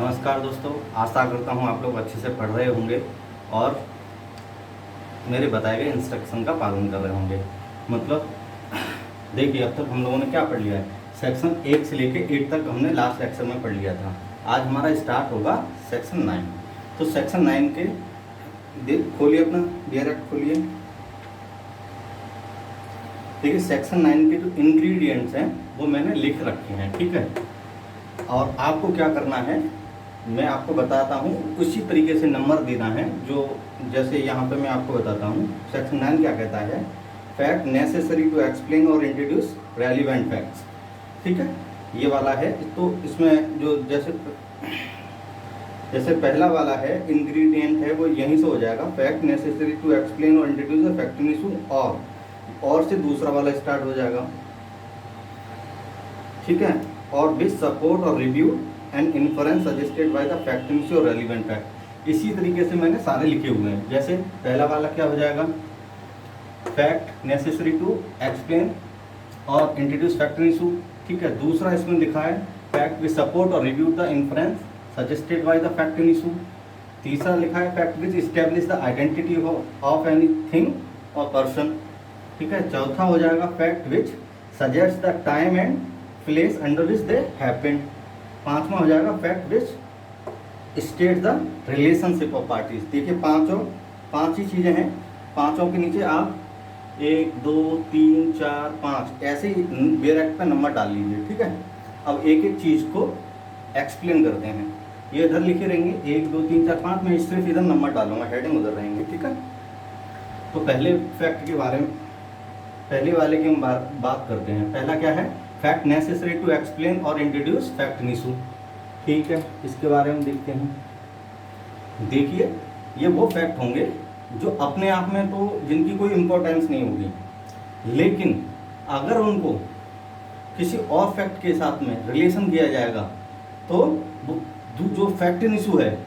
नमस्कार दोस्तों, आशा करता हूँ आप लोग अच्छे से पढ़ रहे होंगे और मेरे बताए गए इंस्ट्रक्शन का पालन कर रहे होंगे। मतलब देखिए, अब तक हम लोगों ने क्या पढ़ लिया है, सेक्शन 1 से लेके 8 तक हमने लास्ट लेक्चर में पढ़ लिया था। आज हमारा स्टार्ट होगा सेक्शन 9। तो सेक्शन 9 के खोलिए अपना डायरेक्ट खोलिए। देखिए, सेक्शन 9 के जो इंग्रेडिएंट्स हैं वो मैंने लिख रखे हैं, ठीक है। और आपको क्या करना है मैं आपको बताता हूँ, उसी तरीके से नंबर देना है। जो जैसे यहाँ पे मैं आपको बताता हूँ, सेक्शन 9 क्या कहता है, फैक्ट नेसेसरी टू एक्सप्लेन और इंट्रोड्यूस रेलिवेंट फैक्ट्स, ठीक है, ये वाला है। तो इसमें जो जैसे पहला वाला है इंग्रेडिएंट है वो यहीं से हो जाएगा, फैक्ट नेसेसरी टू एक्सप्लेन और इंट्रोड्यूस द फैक्ट इशू, और से दूसरा वाला स्टार्ट हो जाएगा, ठीक है। और विच सपोर्ट और review and inference suggested by the fact issue और रेलिवेंट फैक्ट। इसी तरीके से मैंने सारे लिखे हुए हैं। जैसे पहला वाला क्या हो जाएगा, फैक्ट नेसेसरी टू एक्सप्लेन और इंट्रोड्यूस फैक्ट इशू, ठीक है। दूसरा इसमें लिखा है फैक्ट विच सपोर्ट और review the inference suggested by the fact issue. तीसरा लिखा है fact which establish the identity of any thing और पर्सन, ठीक है। चौथा हो जाएगा fact which suggest the time and place under which they happened. पांचवा हो जाएगा fact which state the relationship of parties. देखिए, पांच ही चीजें हैं। पांचों के नीचे आप 1 2 3 4 5 ऐसे ही डायरेक्ट पे नंबर डाल लीजिए, ठीक है। अब एक एक चीज को एक्सप्लेन करते हैं। ये इधर लिखे रहेंगे 1 2 3 4 5, मैं सिर्फ इधर नंबर डालूंगा, हेडिंग उधर रहेंगे, ठीक है। तो पहले फैक्ट के बारे में, पहले वाले की हम बात करते हैं। पहला क्या है, फैक्ट नेसेसरी टू एक्सप्लेन और इंट्रोड्यूस फैक्ट इशू, ठीक है। इसके बारे में देखते हैं। देखिए, ये वो फैक्ट होंगे जो अपने आप में तो जिनकी कोई इम्पोर्टेंस नहीं होगी, लेकिन अगर उनको किसी और फैक्ट के साथ में रिलेशन किया जाएगा तो जो फैक्ट इशू है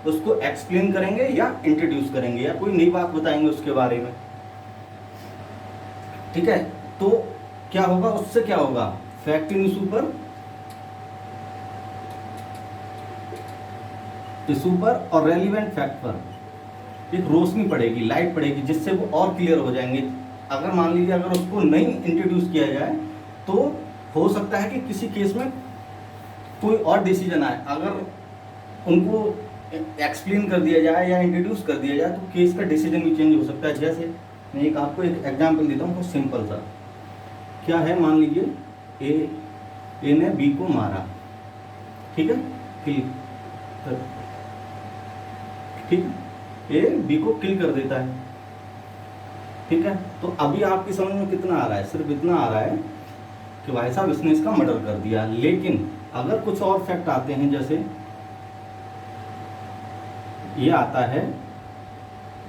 उसको एक्सप्लेन करेंगे या इंट्रोड्यूस करेंगे या कोई नई बात बताएंगे उसके बारे में, ठीक है। तो क्या होगा, उससे क्या होगा, फैक्ट इशू पर और रेलिवेंट फैक्ट पर एक रोशनी पड़ेगी, लाइट पड़ेगी, जिससे वो और क्लियर हो जाएंगे। अगर मान लीजिए अगर उसको नहीं इंट्रोड्यूस किया जाए तो हो सकता है कि किसी केस में कोई और डिसीजन आए। अगर उनको एक्सप्लेन कर दिया जाए या इंट्रोड्यूस कर दिया जाए तो केस का डिसीजन भी चेंज हो सकता है। जैसे मैं आपको एक एग्जाम्पल देता हूँ, बहुत सिंपल सा। क्या है, मान लीजिए ए ने बी को मारा, ठीक है, ठीक, ए बी को किल कर देता है, ठीक है। तो अभी आपकी समझ में कितना आ रहा है, सिर्फ इतना आ रहा है कि भाई साहब इसने इसका मर्डर कर दिया। लेकिन अगर कुछ और फैक्ट आते हैं, जैसे ये आता है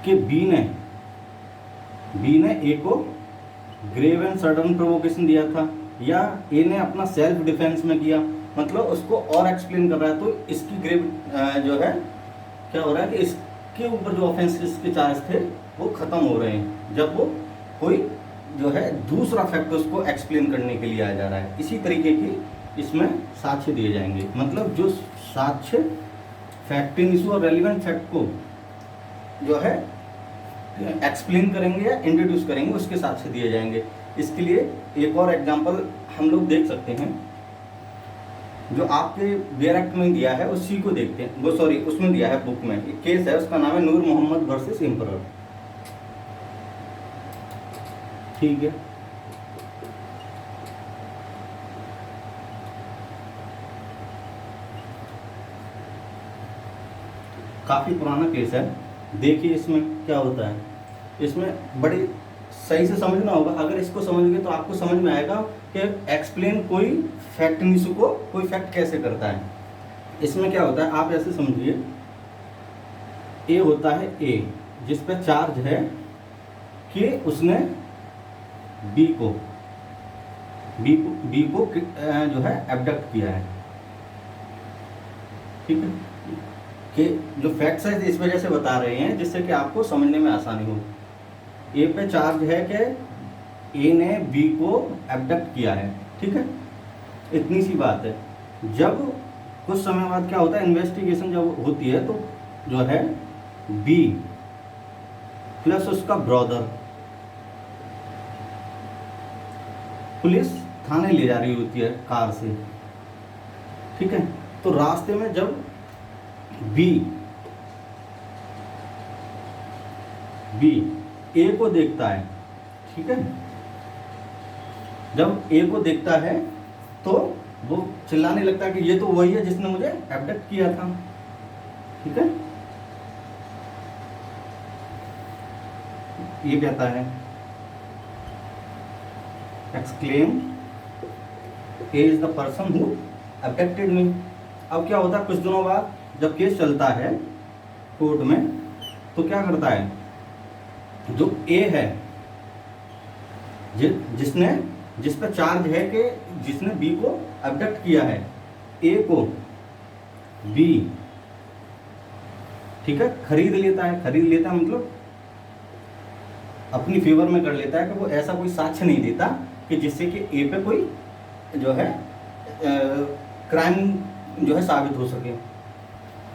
कि बी ने ए को ग्रेव एंड सडन प्रोवोकेशन दिया था, या ए ने अपना सेल्फ डिफेंस में किया, मतलब उसको और एक्सप्लेन कर रहा है। तो इसकी ग्रेव जो है क्या हो रहा है कि इसके ऊपर जो ऑफेंसेस के चार्ज थे वो खत्म हो रहे हैं जब वो कोई जो है दूसरा फैक्ट उसको एक्सप्लेन करने के लिए आ जा रहा है। इसी तरीके की इसमें साक्ष्य दिए जाएंगे, मतलब जो साक्ष्य फैक्ट इशू और रेलिवेंट फैक्ट को जो है एक्सप्लेन करेंगे या इंट्रोड्यूस करेंगे, उसके साक्ष्य दिए जाएंगे। इसके लिए एक और एग्जांपल हम लोग देख सकते हैं, जो आपके डायरेक्ट में दिया है उसी को देखते हैं। वो सॉरी, उसमें दिया है बुक में, एक केस है, उसका नाम है नूर मोहम्मद वर्सेस एम्परर, ठीक है। काफी पुराना केस है। देखिए इसमें क्या होता है, इसमें बड़ी सही से समझना होगा। अगर इसको समझोगे तो आपको समझ में आएगा कि एक्सप्लेन कोई फैक्ट इशू को कोई फैक्ट कैसे करता है। इसमें क्या होता है, आप ऐसे समझिए, ए होता है ए, जिस पे चार्ज है कि उसने बी को जो है एब्डक्ट किया है, ठीक है। कि जो फैक्ट्स है इस वजह से बता रहे हैं जिससे कि आपको समझने में आसानी हो। ए पे चार्ज है कि ए ने बी को एब्डक्ट किया है, ठीक है, इतनी सी बात है। जब कुछ समय बाद क्या होता है, इन्वेस्टिगेशन जब होती है तो जो है बी प्लस उसका ब्रदर पुलिस थाने ले जा रही होती है कार से, ठीक है। तो रास्ते में जब बी ए को देखता है, ठीक है, जब ए को देखता है तो वो चिल्लाने लगता है कि ये तो वही है जिसने मुझे एब्डक्ट किया था, ठीक है। ये कहता है exclaim A is the person who abducted me. अब क्या होता है, कुछ दिनों बाद जब केस चलता है कोर्ट में, तो क्या करता है, जो ए है जिस पर चार्ज है कि जिसने बी को अबडक्ट किया है, ए को बी, ठीक है, खरीद लेता है मतलब अपनी फेवर में कर लेता है कि वो ऐसा कोई साक्ष्य नहीं देता कि जिससे कि ए पे कोई जो है क्राइम जो है साबित हो सके,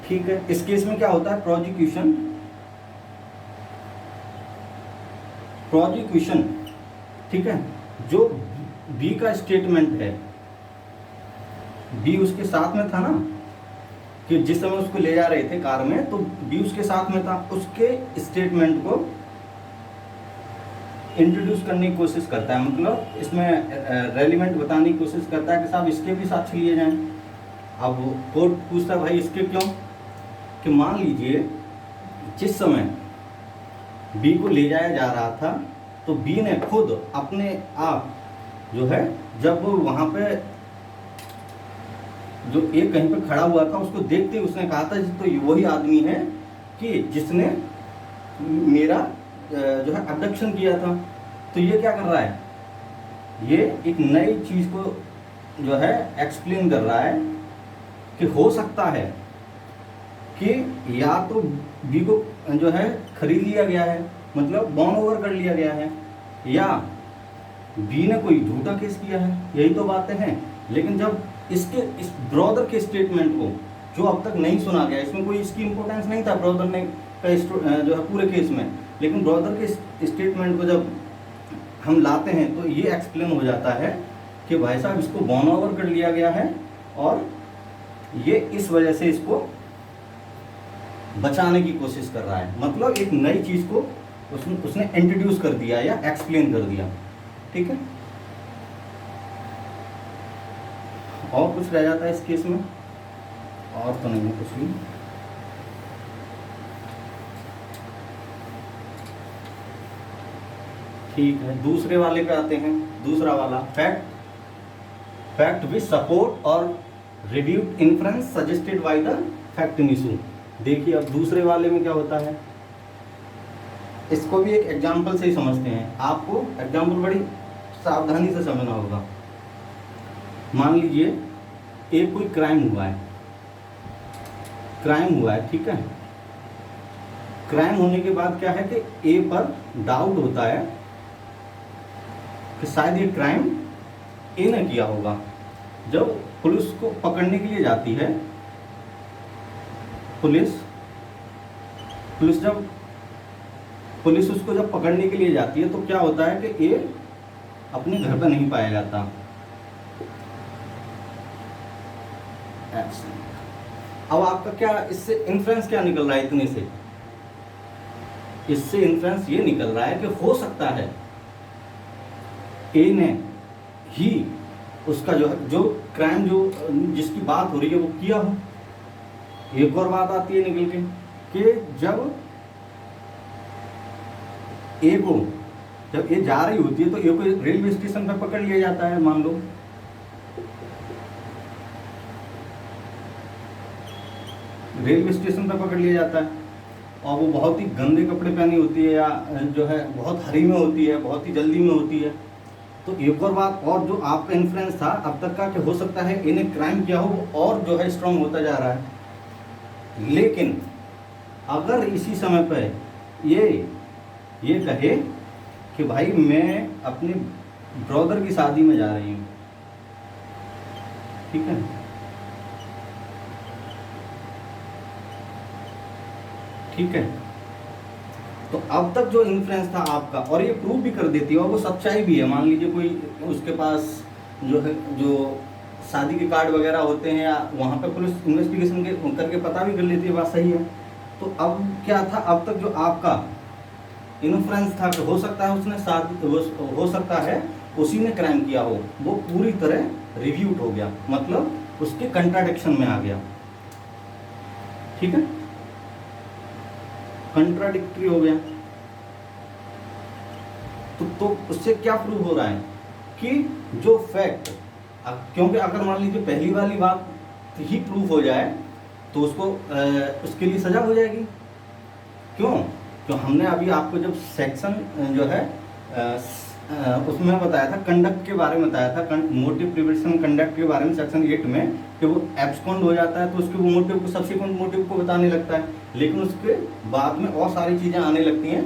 ठीक है। इस केस में क्या होता है, प्रोजिक्यूशन, ठीक है, जो बी का स्टेटमेंट है, बी उसके साथ में था ना, कि जिस समय उसको ले जा रहे थे कार में, तो बी उसके साथ में था, उसके स्टेटमेंट को इंट्रोड्यूस करने की कोशिश करता है, मतलब इसमें रेलिवेंट बताने की कोशिश करता है कि साहब इसके भी साक्ष्य लिए जाएं। अब कोर्ट पूछता है भाई इसके क्यों, कि मान लीजिए जिस समय बी को ले जाया जा रहा था तो बी ने खुद अपने आप जो है, जब वो वहाँ पे जो एक कहीं पे खड़ा हुआ था उसको देखते उसने कहा था तो ये वही आदमी है कि जिसने मेरा जो है अबडक्शन किया था। तो ये क्या कर रहा है, ये एक नई चीज़ को जो है एक्सप्लेन कर रहा है कि हो सकता है कि या तो बी को जो है खरीद लिया गया है, मतलब बॉर्न ओवर कर लिया गया है, या बी ने कोई झूठा केस किया है, यही तो बातें हैं। लेकिन जब इस ब्रदर के स्टेटमेंट को जो अब तक नहीं सुना गया, इसमें कोई इसकी इंपॉर्टेंस नहीं था ब्रदर ने का जो है पूरे केस में, लेकिन ब्रदर के स्टेटमेंट को जब हम लाते हैं तो ये एक्सप्लेन हो जाता है कि भाई साहब इसको बॉर्न ओवर कर लिया गया है और ये इस वजह से इसको बचाने की कोशिश कर रहा है, मतलब एक नई चीज़ को उसने इंट्रोड्यूस कर दिया या एक्सप्लेन कर दिया, ठीक है। और कुछ रह जाता है इस केस में, और तो नहीं है कुछ भी। ठीक है, दूसरे वाले पे आते हैं। दूसरा वाला फैक्ट विच सपोर्ट और reviewed inference suggested by the fact in issue. देखिए अब दूसरे वाले में क्या होता है, इसको भी एक एग्जाम्पल से ही समझते हैं। आपको एग्जाम्पल बड़ी सावधानी से समझना होगा। मान लीजिए एक कोई क्राइम हुआ है, ठीक है। क्राइम होने के बाद क्या है कि ए पर डाउट होता है कि शायद ये क्राइम ए ने किया होगा। जब पुलिस को पकड़ने के लिए जाती है, पुलिस उसको जब पकड़ने के लिए जाती है तो क्या होता है कि ए अपने घर पर नहीं पाया जाता। अब आपका क्या इससे इन्फ्रेंस क्या निकल रहा है, इतने से इससे इन्फ्रेंस ये निकल रहा है कि हो सकता है ए ने ही उसका जो क्राइम जिसकी बात हो रही है वो किया हो। एक और बात आती है निकल के कि जब ए जा रही होती है तो ए को रेलवे स्टेशन पर पकड़ लिया जाता है, मान लो रेलवे स्टेशन पर पकड़ लिया जाता है, और वो बहुत ही गंदे कपड़े पहनी होती है, या जो है बहुत हरी में होती है, बहुत ही जल्दी में होती है। तो एक और बात, और जो आपका इन्फ्लुएंस था अब तक का कि हो सकता है इन्हें क्राइम किया हो, वो और जो है स्ट्रांग होता जा रहा है। लेकिन अगर इसी समय पर ये कहे कि भाई मैं अपने ब्रदर की शादी में जा रही हूँ, ठीक है, ठीक है। तो अब तक जो इन्फ्लुएंस था आपका, और ये प्रूव भी कर देती है और वो सच्चाई भी है। मान लीजिए कोई उसके पास जो है, जो शादी के कार्ड वगैरह होते हैं, या वहाँ पे पुलिस इन्वेस्टिगेशन के करके पता भी कर लेती है, बात सही है। तो अब क्या था, अब तक जो आपका इन्फ्लुएंस था कि हो सकता है उसने हो सकता है उसी ने क्राइम किया हो, वो पूरी तरह रिव्यूट हो गया, मतलब उसके कंट्राडिक्शन में आ गया। ठीक है, कंट्राडिक्टरी हो गया। तो उससे क्या प्रूव हो रहा है कि जो फैक्ट, क्योंकि अगर मान लीजिए पहली वाली बात ही प्रूव हो जाए तो उसको उसके लिए सजा हो जाएगी। क्यों? तो हमने अभी आपको जब सेक्शन जो है उसमें बताया था, कंडक्ट के बारे में बताया था, मोटिव प्रिवेंशन कंडक्ट के बारे में सेक्शन 8 में, कि वो एब्सकॉन्ड हो जाता है तो उसके वो मोटिव को, सब्सिक्वेंट मोटिव को बताने लगता है, लेकिन उसके बाद में और सारी चीज़ें आने लगती हैं।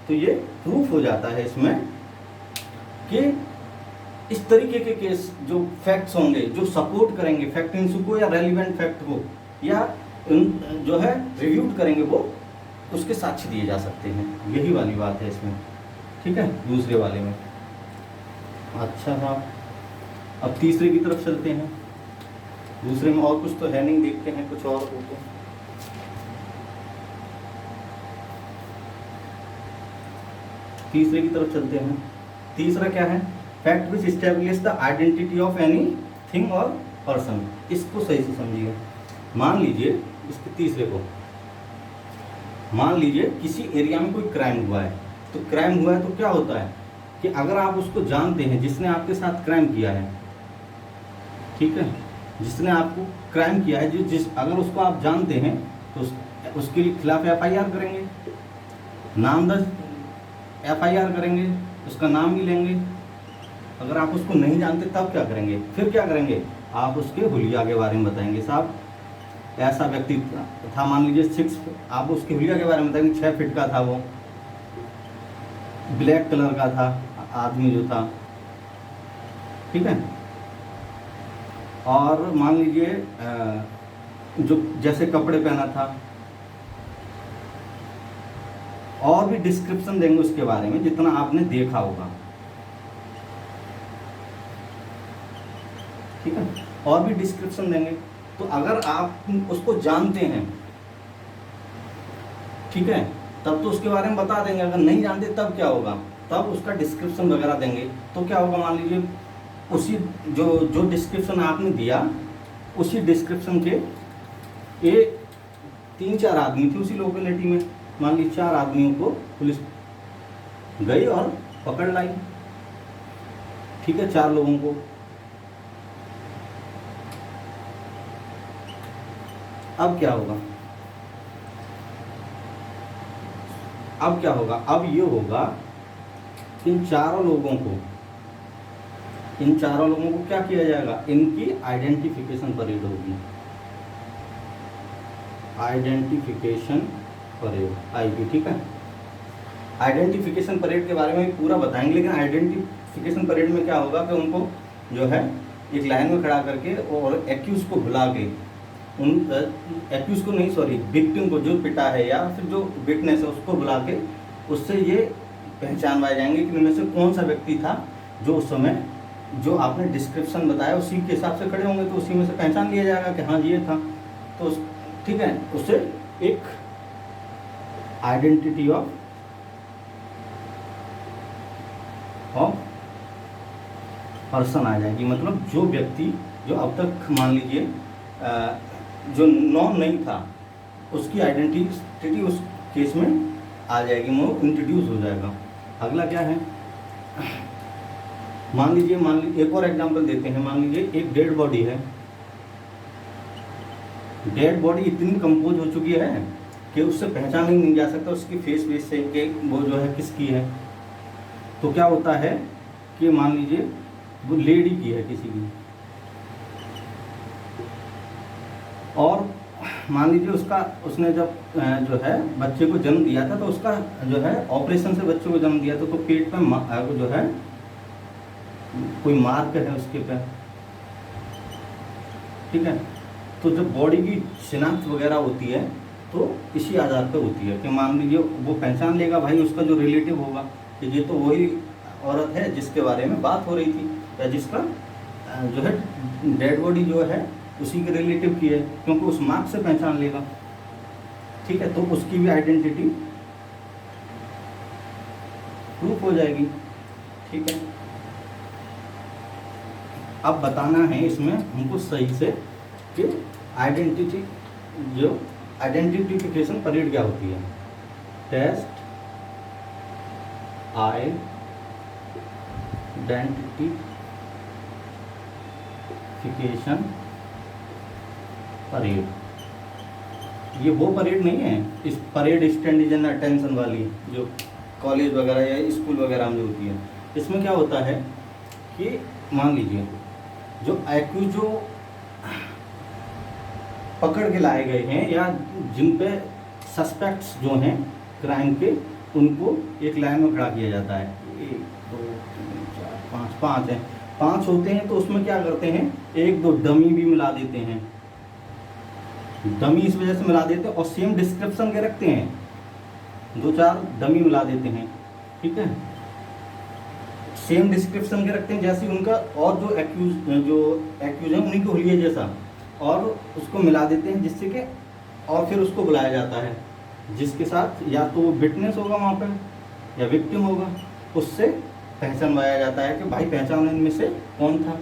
तो ये प्रूफ हो जाता है इसमें कि इस तरीके के केस जो फैक्ट्स होंगे, जो सपोर्ट करेंगे फैक्ट इशू को या रेलिवेंट फैक्ट को, या जो है रिव्यूट करेंगे, वो उसके साक्ष्य दिए जा सकते हैं। यही वाली बात है इसमें। ठीक है, दूसरे वाले में। अच्छा हाँ, अब तीसरे की तरफ चलते हैं। दूसरे में और कुछ तो है नहीं, देखते हैं कुछ और हो तो। तीसरे की तरफ चलते हैं। तीसरा क्या है? Fact which establish the identity of any thing और पर्सन। इसको सही से समझिए। मान लीजिए इसके तीसरे को, मान लीजिए किसी एरिया में कोई क्राइम हुआ है। तो क्राइम हुआ है तो क्या होता है कि अगर आप उसको जानते हैं, जिसने आपके साथ क्राइम किया है, ठीक है, जिसने आपको क्राइम किया है, अगर उसको आप जानते हैं तो उसके खिलाफ FIR करेंगे, नाम दर्ज FIR करेंगे, उसका नाम भी लेंगे। अगर आप उसको नहीं जानते तब क्या करेंगे? फिर क्या करेंगे? आप उसके हुलिया के बारे में बताएंगे। साहब ऐसा व्यक्ति था, मान लीजिए आप उसके हुलिया के बारे में बताएंगे, 6 फीट का था, वो ब्लैक कलर का था आदमी जो था। ठीक है, और मान लीजिए जो जैसे कपड़े पहना था, और भी डिस्क्रिप्शन देंगे उसके बारे में जितना आपने देखा होगा। ठीक है, और भी डिस्क्रिप्शन देंगे। तो अगर आप उसको जानते हैं, ठीक है, तब तो उसके बारे में बता देंगे। अगर नहीं जानते तब क्या होगा? तब उसका डिस्क्रिप्शन वगैरह देंगे। तो क्या होगा? मान लीजिए उसी जो डिस्क्रिप्शन आपने दिया, उसी डिस्क्रिप्शन के 3-4 आदमी थे उसी लोकेलिटी में। मान लीजिए 4 आदमियों को पुलिस गई और पकड़ लाई। ठीक है, 4 लोगों को। अब क्या होगा? अब क्या होगा? अब ये होगा कि इन चारों लोगों को क्या किया जाएगा? इनकी आइडेंटिफिकेशन परेड होगी। Identification parade, IP। ठीक है, आइडेंटिफिकेशन परेड के बारे में पूरा बताएंगे, लेकिन आइडेंटिफिकेशन परेड में क्या होगा कि उनको जो है एक लाइन में खड़ा करके और एक्यूज को बुला के, एक्यूज को नहीं, सॉरी, विक्टिम को, जो पिटा है या फिर जो विटनेस है, उसको बुला के उससे ये पहचानवाए जाएंगे कि उनमें से कौन सा व्यक्ति था जो उस समय जो आपने डिस्क्रिप्शन बताया उसी के हिसाब से खड़े होंगे। तो उसी में से पहचान लिया जाएगा कि हाँ ये था। तो ठीक है, उससे एक आइडेंटिटी ऑफ पर्सन आ जाएगी। मतलब जो व्यक्ति जो अब तक मान लीजिए जो नॉन नहीं था, उसकी आइडेंटिटी उस केस में आ जाएगी, वो इंट्रोड्यूस हो जाएगा। अगला क्या है? मान लीजिए एक और एग्जांपल देते हैं। मान लीजिए एक डेड बॉडी है। डेड बॉडी इतनी कंपोज हो चुकी है कि उससे पहचान ही नहीं जा सकता उसकी फेस बेस से कि वो जो है किसकी है। तो क्या होता है कि मान लीजिए वो लेडी की है, किसी की, और मान लीजिए उसने जब जो है बच्चे को जन्म दिया था, तो उसका जो है ऑपरेशन से बच्चे को जन्म दिया था, तो पेट पे जो है कोई मार्क है उसके पे। ठीक है, तो जब बॉडी की शिनाख्त वगैरह होती है तो इसी आधार पर होती है कि मान लीजिए वो पहचान लेगा भाई उसका जो रिलेटिव होगा कि ये तो वही औरत है जिसके बारे में बात हो रही थी, या जिसका जो है डेड बॉडी जो है उसी के रिलेटिव की है, क्योंकि उस मार्क से पहचान लेगा। ठीक है, तो उसकी भी आइडेंटिटी प्रूफ हो जाएगी। ठीक है, अब बताना है इसमें हमको सही से कि आइडेंटिफिकेशन परेड क्या होती है। टेस्ट आइडेंटिफिकेशन परेड, ये वो परेड नहीं है इस परेड स्टैंड एंड अटेंशन वाली जो कॉलेज वगैरह या स्कूल वगैरह में होती है। इसमें क्या होता है कि मान लीजिए जो एक्यूज जो पकड़ के लाए गए हैं या जिन पे सस्पेक्ट्स जो हैं क्राइम के, उनको एक लाइन में खड़ा किया जाता है। 1 2 3 4 5 हैं, 5 होते हैं। तो उसमें क्या करते हैं, 1-2 डमी भी मिला देते हैं। डमी इस वजह से मिला देते हैं और सेम डिस्क्रिप्शन के रखते हैं, 2-4 डमी मिला देते हैं। ठीक है, सेम डिस्क्रिप्शन के रखते हैं जैसे उनका, और जो एक्यूज है उन्हीं के हुलिये जैसा, और उसको मिला देते हैं जिससे कि, और फिर उसको बुलाया जाता है जिसके साथ या तो वो विटनेस होगा वहाँ पे या विक्टिम होगा, उससे पहचानवाया जाता है कि भाई पहचान इनमें से कौन था।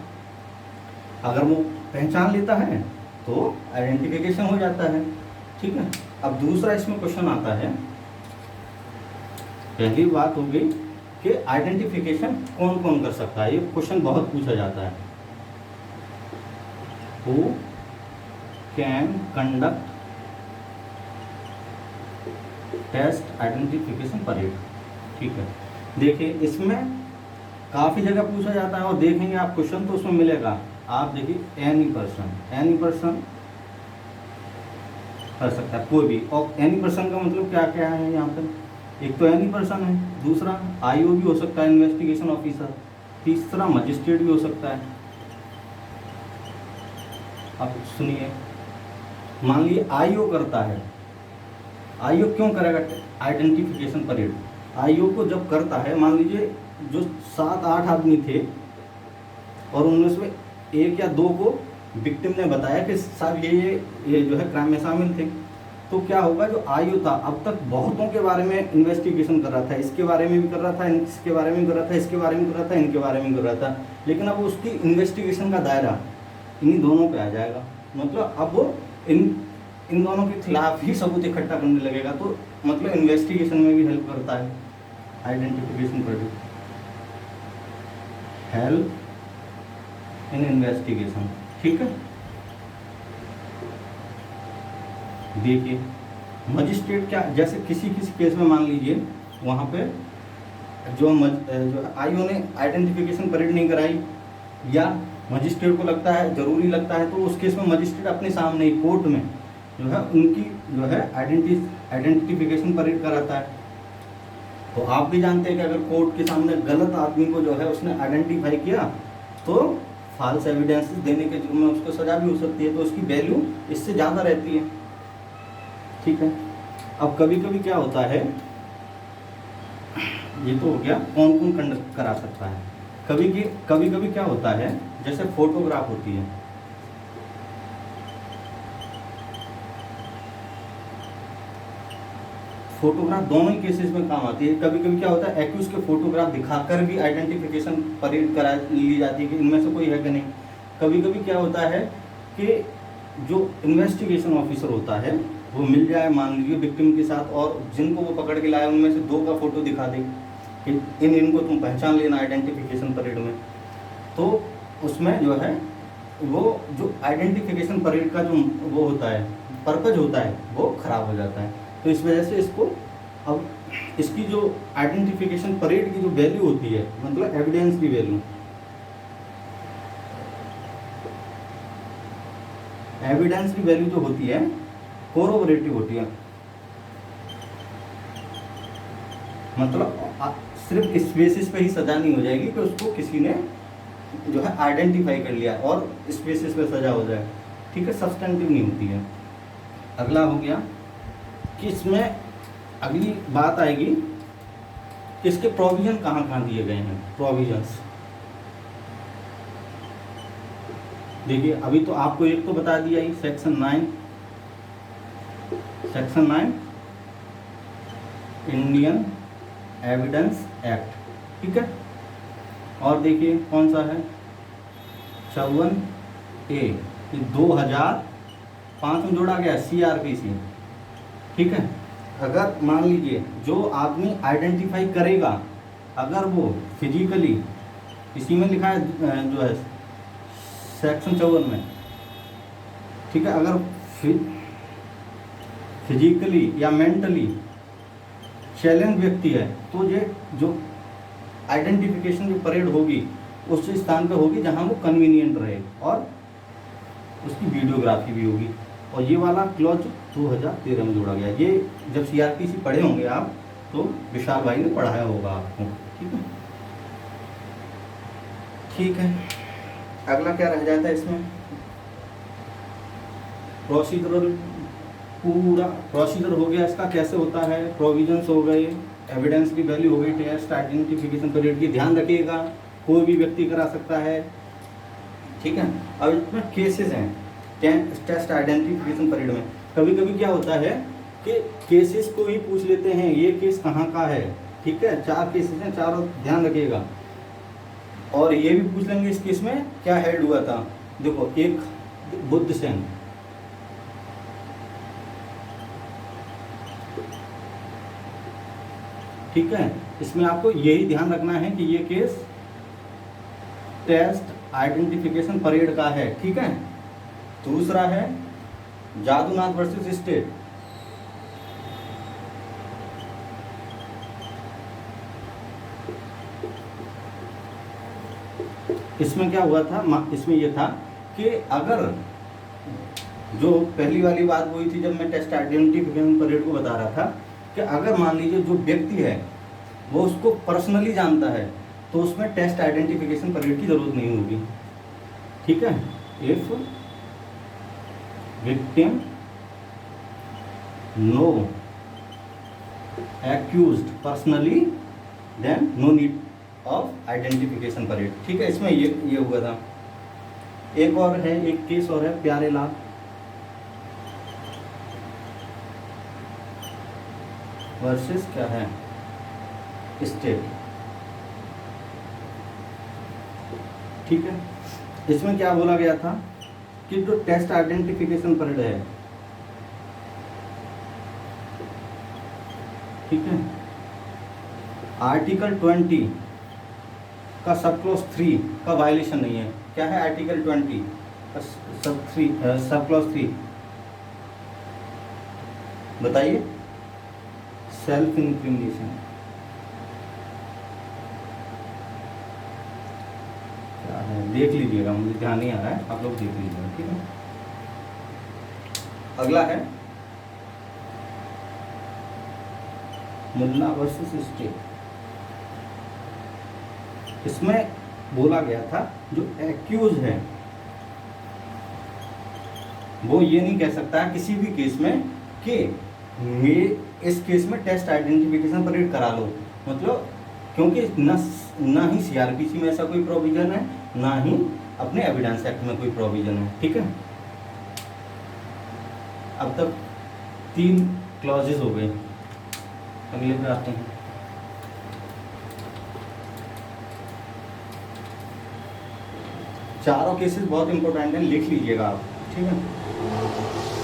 अगर वो पहचान लेता है तो आइडेंटिफिकेशन हो जाता है। ठीक है, अब दूसरा इसमें क्वेश्चन आता है, पहली बात हो गई कि आइडेंटिफिकेशन कौन कौन कर सकता है। ये क्वेश्चन बहुत पूछा जाता है, who can conduct test identification parade. ठीक है, देखिए इसमें काफ़ी जगह पूछा जाता है और देखेंगे आप क्वेश्चन तो उसमें मिलेगा। आप देखिए एनी पर्सन कर सकता है, कोई भी। और एनी पर्सन का मतलब क्या क्या है यहाँ पर, एक तो एनी पर्सन है, दूसरा आईओ भी हो सकता है, इन्वेस्टिगेशन ऑफिसर, तीसरा मजिस्ट्रेट भी हो सकता है। अब सुनिए, मान लीजिए आईओ करता है, आईओ क्यों करेगा आइडेंटिफिकेशन परेड? आईओ को जब करता है, मान लीजिए जो 7-8 आदमी थे और उनमें से 1 या 2 को विक्टिम ने बताया कि साहब ये जो है क्राइम में शामिल थे, तो क्या होगा, जो आईओ था अब तक बहुतों के बारे में इन्वेस्टिगेशन कर रहा था, इसके बारे में भी कर रहा था, इसके बारे में कर रहा था, इसके बारे में कर रहा था, इनके बारे में कर रहा था, लेकिन अब उसकी इन्वेस्टिगेशन का दायरा इन्हीं दोनों पे आ जाएगा। मतलब अब वो इन दोनों के खिलाफ ही सबूत इकट्ठा करने लगेगा, तो मतलब इन्वेस्टिगेशन में भी हेल्प करता है identification parade, help in investigation. ठीक है, देखिए मजिस्ट्रेट क्या, जैसे किसी केस में मान लीजिए वहाँ पे जो आईओ ने आइडेंटिफिकेशन परेड नहीं कराई, या मजिस्ट्रेट को लगता है ज़रूरी लगता है, तो उस केस में मजिस्ट्रेट अपने सामने ही कोर्ट में जो है उनकी जो है आइडेंटिफिकेशन परेड कराता है। तो आप भी जानते हैं कि अगर कोर्ट के सामने गलत आदमी को जो है उसने आइडेंटिफाई किया तो फॉल्स एविडेंस देने के जुर्म में उसको सजा भी हो सकती है, तो उसकी वैल्यू इससे ज़्यादा रहती है। ठीक है, अब कभी कभी क्या होता है, ये तो हो गया कौन कौन कंडक्ट करा सकता है। कभी कभी क्या होता है, जैसे फोटोग्राफ होती है, फोटोग्राफ दोनों ही केसेस में काम आती है। कभी कभी क्या होता है, एक्यूज के फोटोग्राफ दिखाकर भी आइडेंटिफिकेशन परेड करा ली जाती है कि इनमें से कोई है कि नहीं। कभी कभी क्या होता है कि जो इन्वेस्टिगेशन ऑफिसर होता है वो मिल जाए मान लीजिए विक्टिम के साथ, और जिनको वो पकड़ के लाए उनमें से 2 का फोटो दिखा दे कि इनको तुम पहचान लेना आइडेंटिफिकेशन परेड में, तो उसमें जो है वो जो आइडेंटिफिकेशन परेड का जो वो होता है पर्पज होता है वो खराब हो जाता है। तो इस वजह से इसको, अब इसकी जो आइडेंटिफिकेशन परेड की जो वैल्यू होती है, मतलब एविडेंस की वैल्यू, एविडेंस की वैल्यू जो होती है कोरोबरेटिव होती है। मतलब सिर्फ इस बेसिस पे ही सजा नहीं हो जाएगी कि उसको किसी ने जो है आइडेंटिफाई कर लिया और इस बेसिस पे सजा हो जाए। ठीक है, सब्सटेंटिव नहीं होती है। अगला हो गया कि इसमें अगली बात आएगी कि इसके प्रोविज़न कहाँ कहाँ दिए गए हैं। प्रोविजंस देखिए, अभी तो आपको एक तो बता दिया ही, सेक्शन 9 इंडियन एविडेंस एक्ट, ठीक है। और देखिए कौन सा है, 54A, ये 2005 में जोड़ा गया CRPC, ठीक है। अगर मान लीजिए जो आदमी आइडेंटिफाई करेगा, अगर वो फिजिकली, इसी में लिखा है जो है सेक्शन 54 में, ठीक है, अगर फिजिकली या मेंटली चैलेंज व्यक्ति है तो ये जो आइडेंटिफिकेशन जो परेड होगी उस स्थान पे होगी जहां वो कन्वीनियंट रहे, और उसकी वीडियोग्राफी भी होगी। और ये वाला क्लॉज 2013 में जोड़ा गया। ये जब CRPC पढ़े होंगे आप तो विशाल भाई ने पढ़ाया होगा आपको, ठीक है। ठीक है, अगला क्या रह जाता है इसमें, प्रोसीजरल, पूरा प्रोसीजर हो गया इसका, कैसे होता है, प्रोविजंस हो गए, एविडेंस की वैल्यू हो गई, टेस्ट आइडेंटिफिकेशन पीरियड की ध्यान रखिएगा, कोई भी व्यक्ति करा सकता है, ठीक है। अब इसमें केसेस हैं टेस्ट आइडेंटिफिकेशन पीरियड में। कभी कभी क्या होता है कि केसेस को ही पूछ लेते हैं, ये केस कहाँ का है, ठीक है। 4 केसेस हैं, चारों ध्यान रखिएगा। और ये भी पूछ लेंगे इस केस में क्या हेड हुआ था। देखो, एक बुद्ध सेन, ठीक है, इसमें आपको यही ध्यान रखना है कि ये केस टेस्ट आइडेंटिफिकेशन परेड का है, ठीक है। दूसरा है जादूनाथ वर्सेस स्टेट, इसमें क्या हुआ था, इसमें ये था कि अगर जो पहली वाली बात हुई थी जब मैं टेस्ट आइडेंटिफिकेशन परेड को बता रहा था कि अगर मान लीजिए जो व्यक्ति है वो उसको पर्सनली जानता है तो उसमें टेस्ट आइडेंटिफिकेशन परेड की जरूरत नहीं होगी, ठीक है। If victim know accused personally then no need of identification parade, ठीक है। इसमें ये हुआ था। एक और है, एक केस और है, प्यारे लाल वर्सेस क्या है, स्टेट, ठीक है। इसमें क्या बोला गया था कि जो टेस्ट आइडेंटिफिकेशन परेड है, ठीक है, आर्टिकल 20 का सब क्लॉज 3 का वायलेशन नहीं है। क्या है आर्टिकल 20 का सब क्लॉज 3, बताइए। सेल्फ इंक्रिमिनेशन, क्या है देख लीजिएगा, मुझे ध्यान नहीं आ रहा है, आप लोग देख लीजिएगा, ठीक है। अगला है मुल्ला वर्सेस स्टेट। इसमें बोला गया था जो एक्यूज है वो ये नहीं कह सकता किसी भी केस में कि इस केस में टेस्ट आइडेंटिफिकेशन परेड करा लो, मतलब क्योंकि ना ही CRPC में ऐसा कोई प्रोविजन है, ना ही अपने एविडेंस एक्ट में कोई प्रोविजन है, ठीक है। अब तक 3 क्लॉजेस हो गए, अगले पे आते हैं। चारों केसेस बहुत इंपॉर्टेंट हैं, लिख लीजिएगा आप, ठीक है।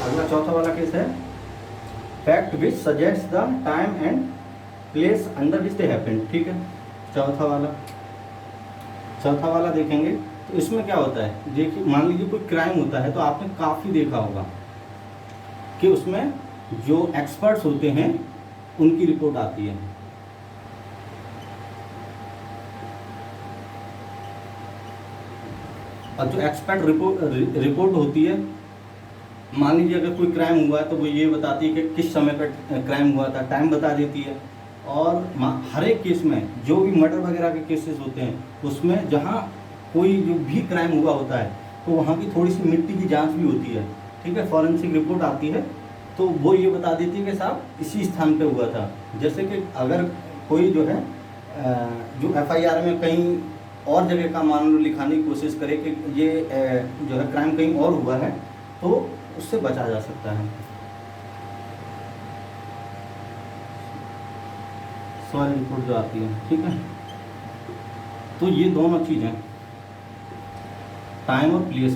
अगला चौथा वाला केस है fact which suggest the time and place under which they happened, ठीक है। चौथा वाला देखेंगे तो इसमें क्या होता है, देखिए मान लीजिए कोई क्राइम होता है तो आपने काफ़ी देखा होगा कि उसमें जो एक्सपर्ट्स होते हैं उनकी रिपोर्ट आती है। और जो एक्सपर्ट रिपोर्ट होती है, मान लीजिए अगर कोई क्राइम हुआ है तो वो ये बताती है कि किस समय पर क्राइम हुआ था, टाइम बता देती है। और हर एक केस में जो भी मर्डर वगैरह के केसेस होते हैं उसमें जहाँ कोई जो भी क्राइम हुआ होता है तो वहाँ की थोड़ी सी मिट्टी की जांच भी होती है, ठीक है। फॉरेंसिक रिपोर्ट आती है तो वो ये बता देती है कि साहब इसी स्थान पे हुआ था। जैसे कि अगर कोई जो है जो एफआईआर में कहीं और जगह का मान लो लिखाने की कोशिश करे कि ये जो है क्राइम कहीं और हुआ है, तो उससे बचा जा सकता है। सवाल रिपोर्ट जो आती है, ठीक है। तो ये दोनों चीज़ें टाइम और प्लेस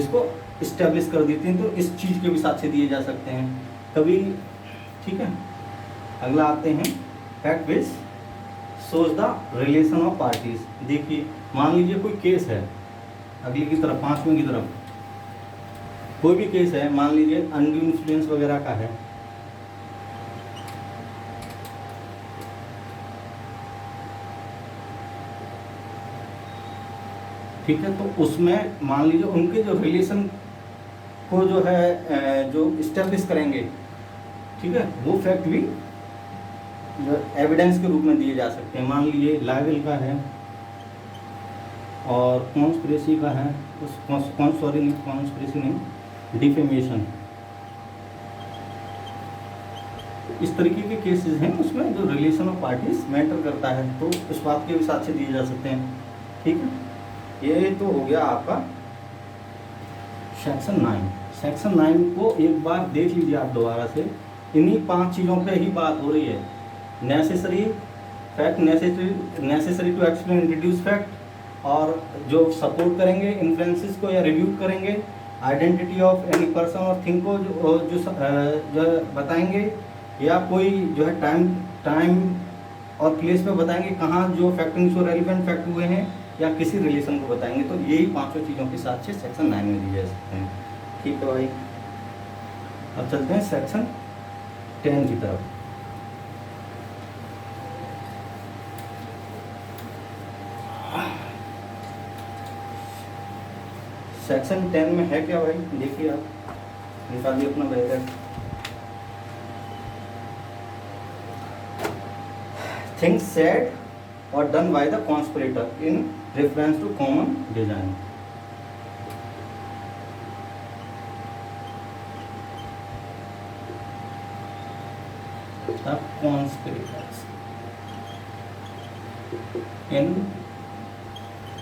को इस्टेब्लिश कर देती हैं, तो इस चीज़ के भी साक्ष्य दिए जा सकते हैं कभी, ठीक है। अगला आते हैं fact which shows the relation of parties. देखिए मान लीजिए कोई केस है, अगली की तरफ 5वें की तरफ कोई भी केस है, मान लीजिए अनड्यू इन्फ्लुएंस वगैरह का है, ठीक है। तो उसमें मान लीजिए उनके जो रिलेशन को जो है जो इस्टेब्लिश करेंगे, ठीक है, वो फैक्ट भी एविडेंस के रूप में दिए जा सकते हैं। मान लीजिए लाइबल का है और कॉन्स्पिरेसी का है, उस कॉन्स्पिरेसी नहीं, डिफेमेशन, इस तरीके के केसेस हैं उसमें जो रिलेशन ऑफ पार्टीज मैटर करता है, तो इस बात के भी साक्ष्य दिए जा सकते हैं, ठीक है। ये तो हो गया आपका सेक्शन 9। सेक्शन 9 को एक बार देख लीजिए आप दोबारा से, इन्हीं 5 चीज़ों पे ही बात हो रही है। Necessary fact, necessary to explain introduce fact, और जो सपोर्ट करेंगे इन्फ्लुएंसेस को या रिव्यू करेंगे, आइडेंटिटी ऑफ एनी पर्सन और थिंग को जो बताएंगे, या कोई जो है टाइम और प्लेस पे बताएंगे कहाँ जो फैक्टिंग जो रेलिवेंट फैक्ट हुए हैं, या किसी रिलेशन को बताएंगे। तो यही 5 चीज़ों के साथ सेक्शन 9 में दिए जा सकते हैं, ठीक है भाई। अब चलते हैं सेक्शन 10 की तरफ। सेक्शन 10 में है क्या भाई, देखिए आप निकालिए अपना बैग। थिंग्स सेड और done by the conspirator in reference to common design. The conspirators in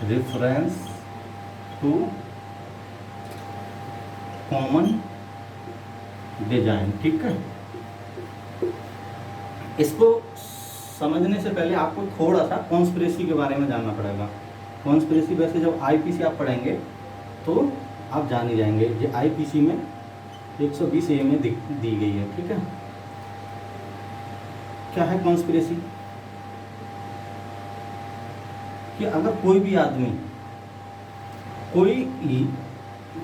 reference to common design, ठीक है। इसको समझने से पहले आपको थोड़ा सा कॉन्स्पिरेसी के बारे में जानना पड़ेगा। कॉन्स्पिरेसी वैसे जब आईपीसी आप पढ़ेंगे तो आप जान ही जाएंगे, ये आईपीसी में 120 ए में दी गई है, ठीक है। क्या है कॉन्स्पिरेसी? कि अगर कोई भी आदमी,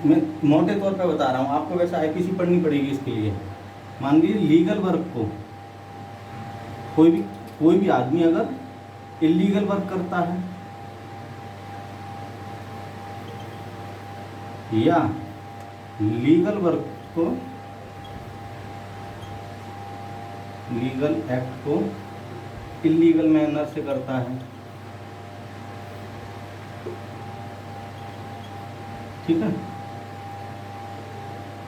मैं मोटे तौर पे बता रहा हूँ आपको, वैसे आईपीसी पढ़नी पड़ेगी इसके लिए। मान लीजिए लीगल वर्क को कोई भी आदमी अगर इलीगल वर्क करता है या लीगल वर्क को, लीगल एक्ट को इलीगल मैनर से करता है, ठीक है,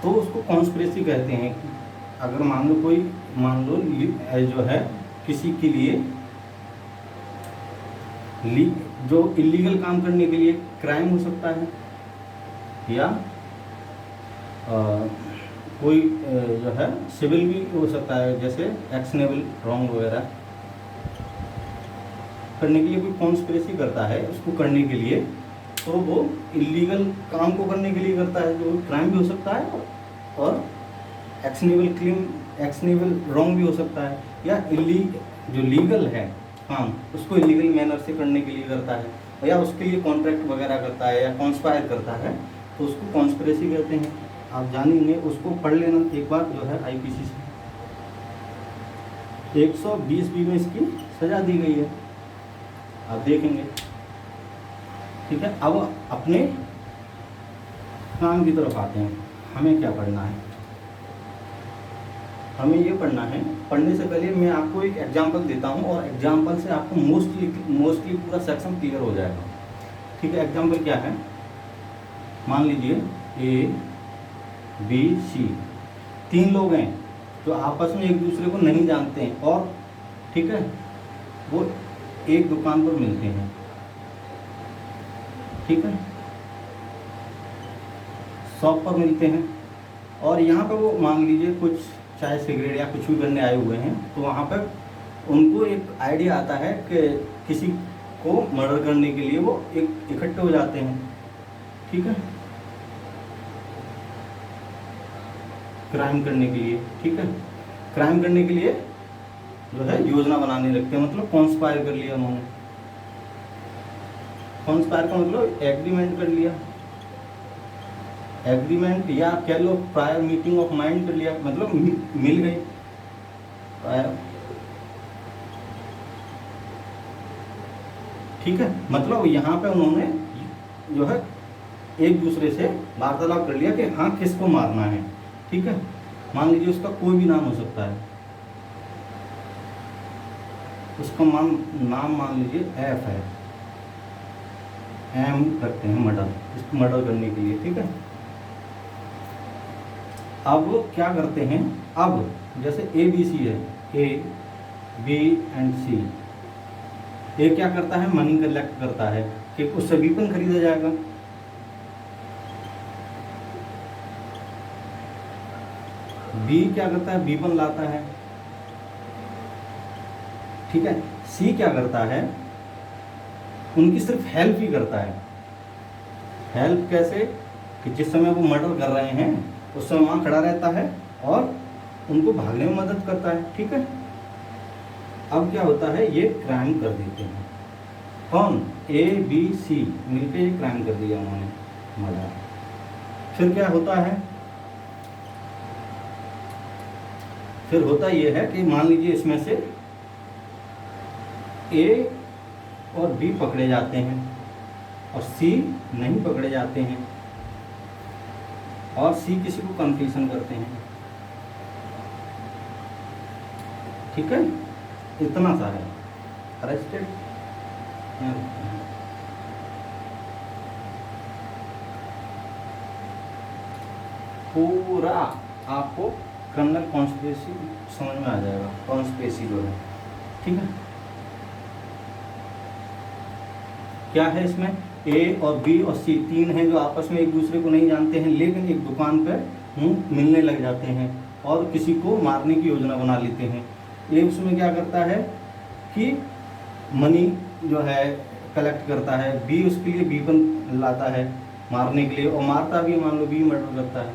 तो उसको कॉन्स्पिरेसी कहते हैं। अगर मान लो जो है किसी के लिए जो इलीगल काम करने के लिए क्राइम हो सकता है, या कोई जो है सिविल भी हो सकता है, जैसे एक्शनेबल रॉन्ग वगैरह करने के लिए कोई कॉन्स्पिरेसी करता है, उसको करने के लिए, तो वो इलीगल काम को करने के लिए करता है, जो क्राइम भी हो सकता है और एक्शनेबल रॉन्ग भी हो सकता है, या जो लीगल है काम उसको इलीगल मैनर से करने के लिए करता है, या उसके लिए कॉन्ट्रैक्ट वगैरह करता है या कॉन्स्पायर करता है, तो उसको कॉन्स्पिरेसी कहते हैं। आप जानेंगे, उसको पढ़ लेना एक बार जो है आईपीसी से। 120 में इसकी सजा दी गई है, आप देखेंगे, ठीक है। अब अपने काम की तरफ आते हैं, हमें क्या पढ़ना है। हमें ये पढ़ना है, पढ़ने से पहले मैं आपको एक एग्जांपल देता हूँ, और एग्जांपल से आपको मोस्टली पूरा सेक्शन क्लियर हो जाएगा, ठीक है। एग्जांपल क्या है, मान लीजिए ए बी सी, 3 लोग हैं जो आपस में एक दूसरे को नहीं जानते हैं और ठीक है वो एक दुकान पर मिलते हैं, ठीक है, शॉप पर मिलते हैं और यहाँ पर वो मान लीजिए कुछ चाय सिगरेट या कुछ भी करने आए हुए हैं, तो वहाँ पर उनको एक आइडिया आता है कि किसी को मर्डर करने के लिए वो एक इकट्ठे हो जाते हैं, ठीक है, क्राइम करने के लिए, ठीक है, क्राइम करने के लिए जो है योजना बनाने लगते हैं, मतलब कॉन्स्पायर कर लिया उन्होंने। कॉन्स्पायर का मतलब एग्रीमेंट कर लिया, एग्रीमेंट या कह लो प्रायर मीटिंग ऑफ माइंड कर लिया, मतलब मिल गई प्रायर, ठीक है, मतलब यहाँ पे उन्होंने जो है एक दूसरे से वार्तालाप कर लिया कि हाँ किसको मारना है, ठीक है, मान लीजिए उसका कोई भी नाम हो सकता है, उसका नाम मान लीजिए एफ है, एम रखते हैं मर्डर, इसको मर्डर करने के लिए, ठीक है। अब क्या करते हैं, अब जैसे ए बी सी है, ए बी एंड सी, ए क्या करता है, मनी कलेक्ट करता है कि उससे वीपन खरीदा जाएगा, बी क्या करता है, वीपन लाता है, ठीक है, सी क्या करता है, उनकी सिर्फ हेल्प ही करता है। हेल्प कैसे कि जिस समय वो मर्डर कर रहे हैं उस समय वहाँ खड़ा रहता है और उनको भागने में मदद करता है, ठीक है। अब क्या होता है, ये क्राइम कर देते हैं, कौन, ए बी सी मिलकर ये क्राइम कर दिया उन्होंने, मर्डर। फिर क्या होता है, फिर होता ये है कि मान लीजिए इसमें से ए और बी पकड़े जाते हैं और सी नहीं पकड़े जाते हैं और सी किसी को कन्फ्यूजन करते हैं, ठीक है, इतना सा है। अरेस्टेड पूरा आपको क्रिमिनल कॉन्स्पिरेसी समझ में आ जाएगा, कॉन्स्पिरेसी जो है, ठीक है। क्या है इसमें, ए और बी और सी 3 हैं जो आपस में एक दूसरे को नहीं जानते हैं, लेकिन एक दुकान पर मिलने लग जाते हैं और किसी को मारने की योजना बना लेते हैं। ए उसमें क्या करता है कि मनी जो है कलेक्ट करता है, बी उसके लिए वीपन लाता है मारने के लिए और मारता भी, मान लो बी मर्डर करता है,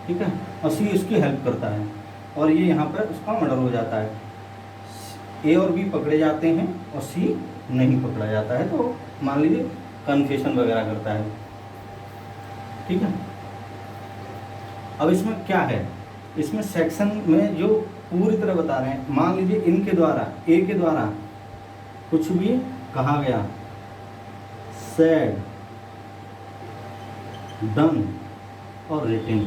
ठीक है, और सी उसकी हेल्प करता है और ये यहाँ पर उसका मर्डर हो जाता है। ए और बी पकड़े जाते हैं और सी नहीं पकड़ा जाता है, तो मान लीजिए कन्फेशन वगैरह करता है, ठीक है। अब इसमें क्या है, इसमें सेक्शन में जो पूरी तरह बता रहे हैं, मान लीजिए इनके द्वारा, ए के द्वारा कुछ भी कहा गया, सेड, डन और रिटन,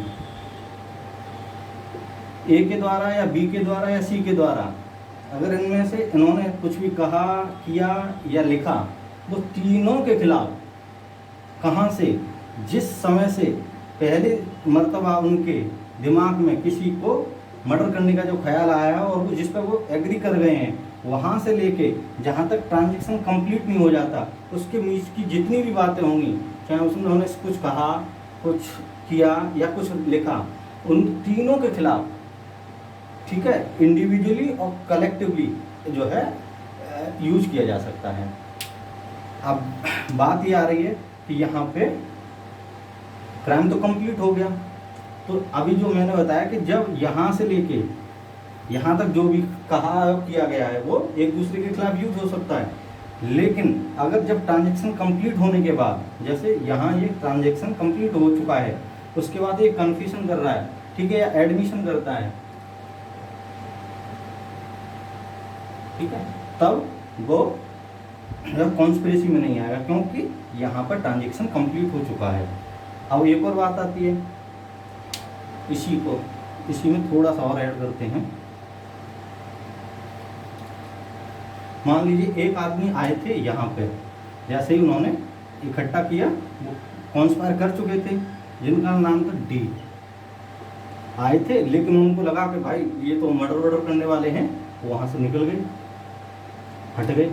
ए के द्वारा या बी के द्वारा या सी के द्वारा, अगर इनमें से इन्होंने कुछ भी कहा, किया या लिखा, वो तीनों के खिलाफ कहाँ से, जिस समय से पहले मर्तबा उनके दिमाग में किसी को मर्डर करने का जो ख्याल आया है और वो जिस पर वो एग्री कर गए हैं, वहाँ से लेके जहाँ तक ट्रांजैक्शन कंप्लीट नहीं हो जाता उसके बीच की जितनी भी बातें होंगी, चाहे उसमें उन्होंने कुछ कहा, कुछ किया या कुछ लिखा, उन तीनों के खिलाफ, ठीक है, इंडिविजुअली और कलेक्टिवली जो है यूज किया जा सकता है। अब बात ये आ रही है कि यहाँ पे क्राइम तो कंप्लीट हो गया, तो अभी जो मैंने बताया कि जब यहाँ से लेके यहाँ तक जो भी कहा किया गया है वो एक दूसरे के खिलाफ यूज हो सकता है, लेकिन अगर जब ट्रांजैक्शन कंप्लीट होने के बाद, जैसे यहाँ ये ट्रांजैक्शन कंप्लीट हो चुका है, उसके बाद ये कन्फ्यूजन कर रहा है, ठीक है, या एडमिशन करता है, ठीक है, तब वो कॉन्स्पिरेसी में नहीं आएगा क्योंकि यहाँ पर ट्रांजैक्शन कंप्लीट हो चुका है। अब एक और बात आती है, इसी में थोड़ा सा और ऐड करते हैं। मान लीजिए एक आदमी आए थे यहाँ पे, जैसे ही उन्होंने इकट्ठा किया, वो कॉन्स्पायर कर चुके थे, जिनका नाम था डी, आए थे, लेकिन उनको लगा कि भाई ये तो मर्डर वर्डर करने वाले हैं, वो वहाँ से निकल गए, हट गए।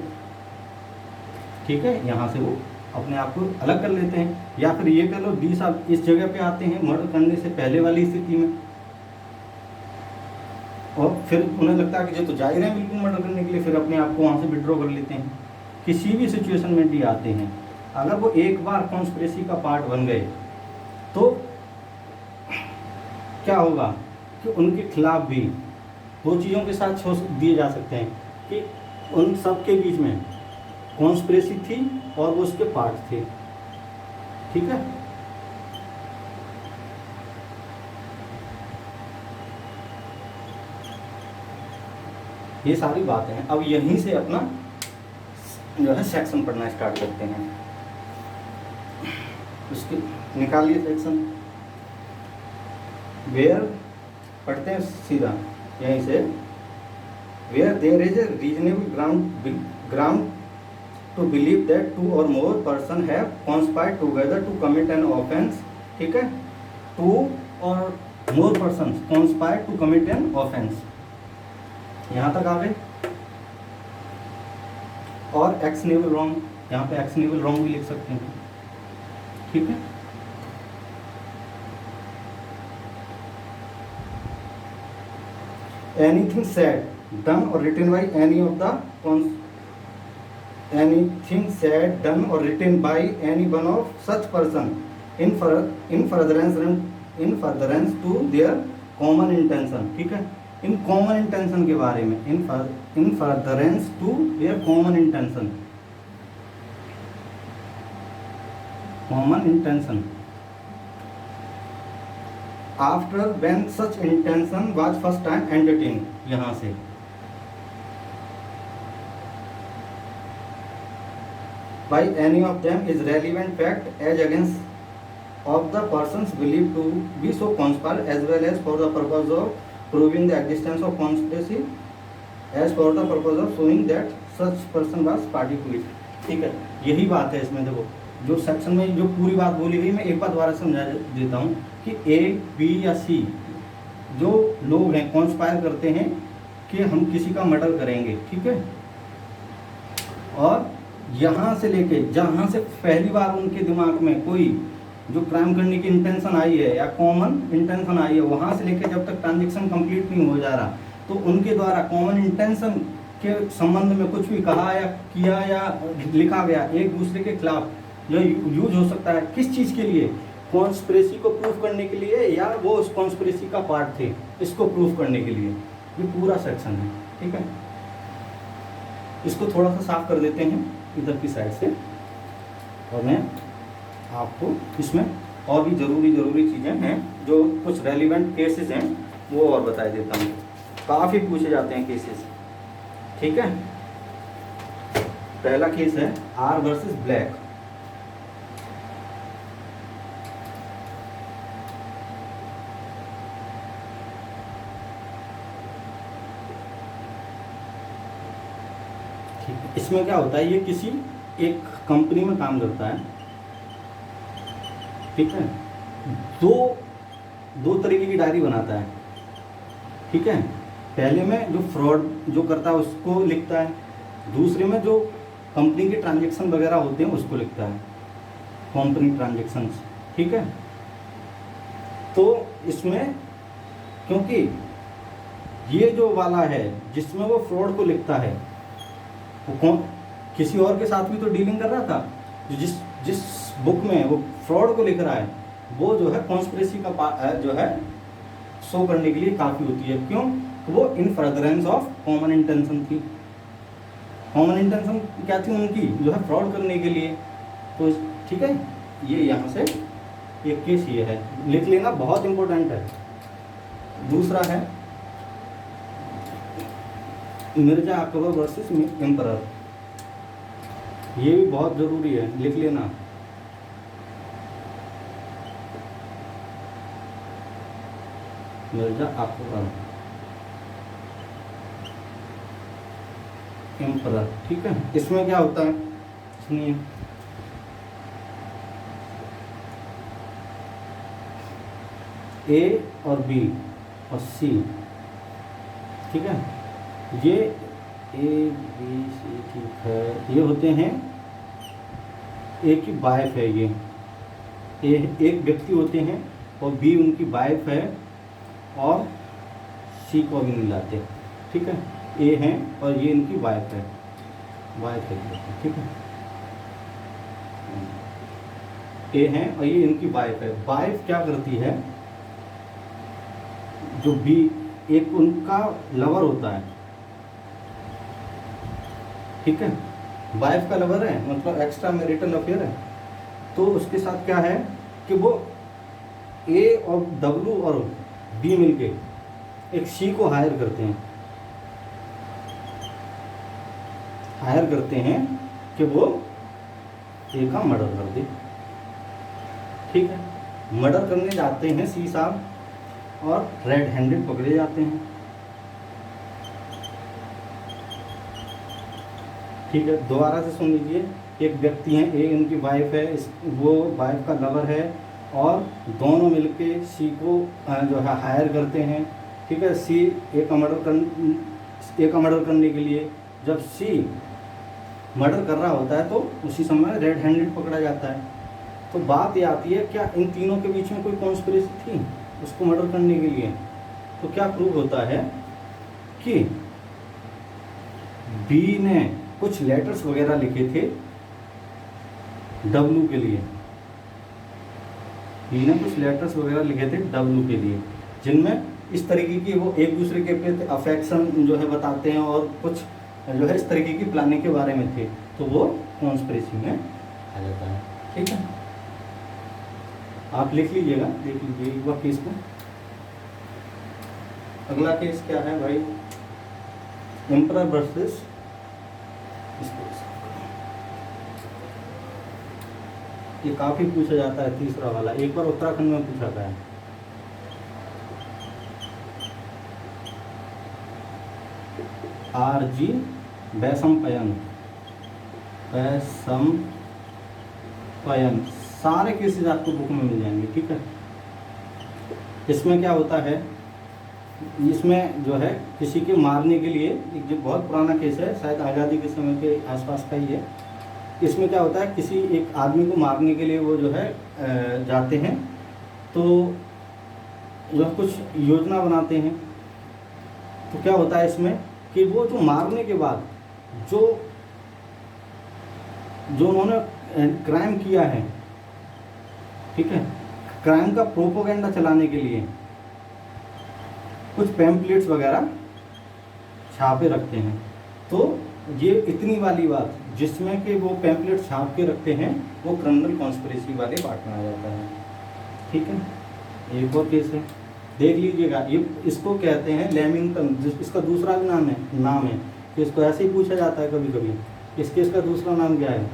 ठीक है, यहाँ से वो अपने आप को अलग कर लेते हैं। या फिर ये कह लो 20 साल इस जगह पे आते हैं मर्डर करने से पहले वाली स्थिति में, और फिर उन्हें लगता है कि ये तो जा ही रहे हैं बिल्कुल मर्डर करने के लिए, फिर अपने आप को वहाँ से विड्रॉ कर लेते हैं। किसी भी सिचुएशन में भी आते हैं, अगर वो एक बार कॉन्स्पिरेसी का पार्ट बन गए तो क्या होगा कि उनके खिलाफ भी दो चीज़ों के साथ छोड़ दिए जा सकते हैं कि उन सब के बीच में कॉन्स्पिरेसी थी और वो उसके पार्ट थे। ठीक है, ये सारी बातें हैं। अब यहीं से अपना जो है सेक्शन पढ़ना स्टार्ट करते हैं। उसके निकालिए सेक्शन, वेयर पढ़ते हैं सीधा यहीं से, where there is a reasonable ground to believe that two और more person have conspired together to commit an offence. ठीक है, टू और more person conspired to commit an offence, यहाँ तक आ गए। और एक्शनेबल रॉन्ग, यहाँ पे एक्शनेबल रॉन्ग भी लिख सकते हैं। ठीक है, एनीथिंग सेड डन और written by any of the anything said, done or written by any one of such person in furtherance to their common intention। ठीक है, इन कॉमन इंटेंशन के बारे में, in furtherance to their common intention, common intention after when such intention was first time entertain, यहाँ से by any of them is relevant fact as against of the persons believed to be so conspired, as well as for the purpose of proving the existence of conspiracy, as for the purpose of showing that such person was party to it। ठीक है, यही बात है इसमें। देखो जो section में जो पूरी बात बोली गई, मैं एक बार दोबारा समझा देता हूँ कि ए, बी या सी जो लोग हैं कॉन्स्पायर करते हैं कि हम किसी का मर्डर करेंगे। ठीक है, और यहाँ से लेके जहाँ से पहली बार उनके दिमाग में कोई जो क्राइम करने की इंटेंशन आई है या कॉमन इंटेंशन आई है, वहाँ से लेके जब तक ट्रांजैक्शन कंप्लीट नहीं हो जा रहा, तो उनके द्वारा कॉमन इंटेंशन के संबंध में कुछ भी कहा या किया या लिखा गया एक दूसरे के खिलाफ जो यूज हो सकता है, किस चीज़ के लिए, कॉन्स्पिरेसी को प्रूफ करने के लिए, या वो उस कॉन्स्पिरेसी का पार्ट थे इसको प्रूफ करने के लिए। ये पूरा सेक्शन है। ठीक है, इसको थोड़ा सा साफ कर देते हैं इधर की साइड से, और मैं आपको इसमें और भी ज़रूरी चीज़ें हैं जो कुछ रेलिवेंट केसेस हैं वो और बता देता हूँ। काफ़ी पूछे जाते हैं केसेस। ठीक है, पहला केस है आर वर्सेस ब्लैक। इसमें क्या होता है, ये किसी एक कंपनी में काम करता है। ठीक है, दो तरीके की डायरी बनाता है। ठीक है, पहले में जो फ्रॉड जो करता है उसको लिखता है, दूसरे में जो कंपनी के ट्रांजैक्शन वगैरह होते हैं उसको लिखता है, कंपनी ट्रांजैक्शंस। ठीक है, तो इसमें क्योंकि ये जो वाला है जिसमें वो फ्रॉड को लिखता है, वो कौन किसी और के साथ भी तो डीलिंग कर रहा था, जिस बुक में वो फ्रॉड को लिख रहा है वो जो है कॉन्स्पिरेसी का जो है शो करने के लिए काफ़ी होती है। क्यों? वो इन फर्दरेंस ऑफ कॉमन इंटेंशन थी। कॉमन इंटेंशन क्या थी उनकी, जो है फ्रॉड करने के लिए। तो ठीक है, ये यहाँ से एक केस ये है, लिख लेना, बहुत इंपॉर्टेंट है। दूसरा है मिर्जा अकबर वर्सेस एम्परर, ये भी बहुत ज़रूरी है, लिख लेना। मिर्जा अकबर एम्परर। ठीक है, इसमें क्या होता है सुनिए, ए और बी और सी, ठीक है। ये ए बी सी, ठीक है, ये होते हैं ए की वाइफ है, ये एक व्यक्ति होते हैं और बी उनकी वाइफ है और सी को भी नहीं लाते, ठीक है। ए हैं और ये इनकी वाइफ है, ठीक है। ए हैं और ये इनकी वाइफ है। वाइफ क्या करती है, जो बी एक उनका लवर होता है, ठीक है। वाइफ का लवर है, मतलब एक्स्ट्रा मैरिटल अफेयर है, तो उसके साथ क्या है कि वो ए और डब्लू और बी मिलके एक सी को हायर करते हैं कि वो ए का मर्डर कर दे, ठीक है। मर्डर करने जाते हैं सी साहब और रेड हैंडेड पकड़े जाते हैं, ठीक है। दोबारा से सुन लीजिए, एक व्यक्ति है ए, उनकी वाइफ है, वो वाइफ का लवर है और दोनों मिलके सी को जो है हायर करते हैं, ठीक है। सी ए का मर्डर करने के लिए जब सी मर्डर कर रहा होता है तो उसी समय रेड हैंडेड पकड़ा जाता है। तो बात ये आती है, क्या इन तीनों के बीच में कोई कॉन्स्पिरेसी थी उसको मर्डर करने के लिए? तो क्या प्रूव होता है कि बी ने कुछ लेटर्स वगैरह लिखे थे डब्लू के लिए, बी ने कुछ लेटर्स वगैरह लिखे थे डब्लू के लिए, जिनमें इस तरीके की वो एक दूसरे के प्रति अफेक्शन जो है बताते हैं और कुछ जो है इस तरीके की प्लानिंग के बारे में थे, तो वो कॉन्स्पिरेसी में आ जाता है, ठीक है। आप लिख लीजिएगा, देख लीजिए एक बार केस को। अगला केस क्या है भाई, एम्परर वर्सेस, ये काफी पूछा जाता है, तीसरा वाला एक बार उत्तराखंड में पूछा था। आरजी वैशंपायन, सारे केसेस आपको बुक में मिल जाएंगे, ठीक है। इसमें क्या होता है, इसमें जो है किसी के मारने के लिए, एक जो बहुत पुराना केस है, शायद आज़ादी के समय के आसपास का ही है। इसमें क्या होता है, किसी एक आदमी को मारने के लिए वो जो है जाते हैं, तो जो कुछ योजना बनाते हैं। तो क्या होता है इसमें कि वो जो मारने के बाद जो उन्होंने क्राइम किया है, ठीक है, क्राइम का प्रोपोगेंडा चलाने के लिए कुछ पैम्पलेट्स वगैरह छापे रखते हैं। तो ये इतनी वाली बात जिसमें कि वो पैम्पलेट छाप के रखते हैं, वो क्रिमिनल कॉन्स्पिरेसी वाले पार्ट में आ जाता है, ठीक है। एक और केस है, देख लीजिएगा, ये इसको कहते हैं लेमिंगटन, इसका दूसरा भी नाम है कि इसको ऐसे ही पूछा जाता है कभी कभी। इस केस का दूसरा नाम क्या है,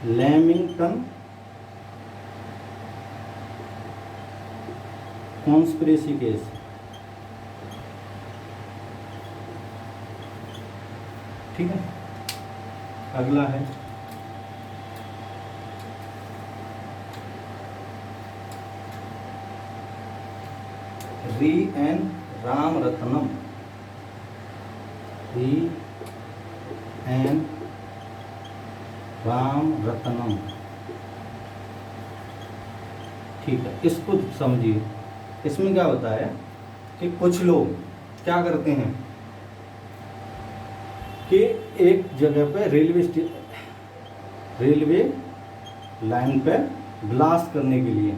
लेमिंगटन कॉन्स्पिरेसी केस, ठीक है। अगला है री एन रामरत्नम, ठीक है। इसको समझिए, इसमें क्या होता है कि कुछ लोग क्या करते हैं कि एक जगह पे रेलवे लाइन पे ब्लास्ट करने के लिए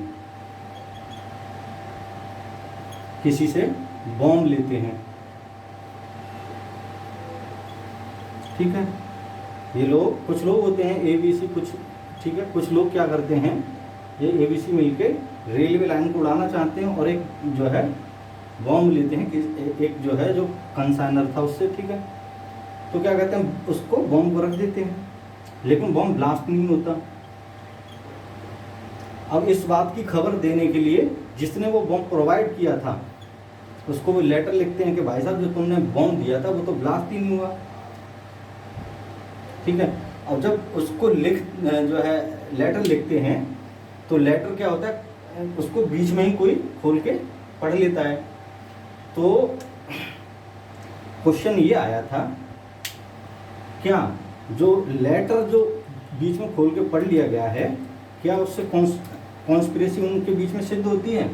किसी से बॉम्ब लेते हैं, ठीक है। ये लोग, कुछ लोग होते हैं एबीसी, कुछ, ठीक है, कुछ लोग क्या करते हैं, ये एबीसी मिलके रेलवे लाइन को उड़ाना चाहते हैं और एक जो है बॉम्ब लेते हैं कि एक जो है जो कंसाइनर था उससे, ठीक है। तो क्या कहते हैं, उसको बॉम्ब को रख देते हैं, लेकिन बॉम्ब ब्लास्ट नहीं होता। अब इस बात की खबर देने के लिए जिसने वो बॉम्ब प्रोवाइड किया था उसको वो लेटर लिखते हैं कि भाई साहब जो तुमने बॉम्ब दिया था वो तो ब्लास्ट ही नहीं हुआ, ठीक है। अब जब उसको जो है लेटर लिखते हैं तो लेटर क्या होता है, उसको बीच में ही कोई खोल के पढ़ लेता है तो क्वेश्चन ये आया था, क्या जो लेटर जो बीच में खोल के पढ़ लिया गया है, क्या उससे कॉन्स्पिरेसी उनके बीच में सिद्ध होती है?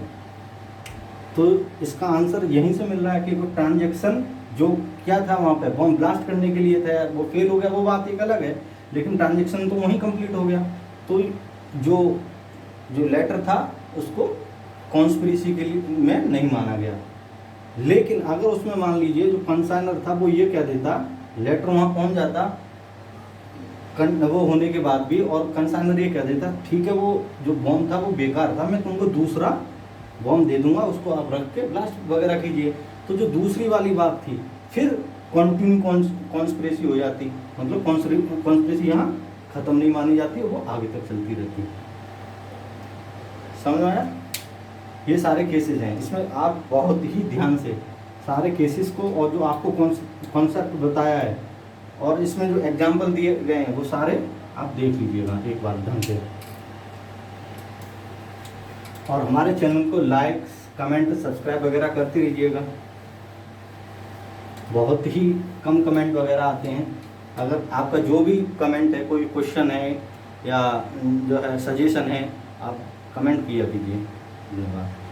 तो इसका आंसर यहीं से मिल रहा है कि वो ट्रांजैक्शन जो क्या था वहाँ पे बॉम्ब ब्लास्ट करने के लिए था, वो फेल हो गया, वो बात एक अलग है, लेकिन ट्रांजैक्शन तो वहीं कंप्लीट हो गया। तो जो जो लेटर था उसको कॉन्स्पिरेसी के लिए में नहीं माना गया। लेकिन अगर उसमें मान लीजिए जो कंसाइनर था वो ये कह देता, लेटर वहाँ पहुँच जाता वो होने के बाद भी, और कंसाइनर ये कह देता ठीक है वो जो बॉम्ब था वो बेकार था, मैं तुमको दूसरा बॉम्ब दे दूंगा, उसको आप रख के ब्लास्ट वगैरह कीजिए, तो जो दूसरी वाली बात थी फिर कंटिन्यू कॉन्स्पिरेसी हो जाती, मतलब कॉन्स्पिरेसी यहाँ खत्म नहीं मानी जाती, वो आगे तक चलती रहती। समझ में आया? ये सारे केसेस हैं, इसमें आप बहुत ही ध्यान से सारे केसेस को, और जो आपको कॉन्सेप्ट बताया है और इसमें जो एग्जाम्पल दिए गए हैं वो सारे आप देख लीजिएगा एक बार ढंग से। और हमारे चैनल को लाइक, कमेंट, सब्सक्राइब वगैरह करते रहिएगा। बहुत ही कम कमेंट वगैरह आते हैं। अगर आपका जो भी कमेंट है, कोई क्वेश्चन है या जो है सजेशन है, आप कमेंट किया कीजिए। धन्यवाद।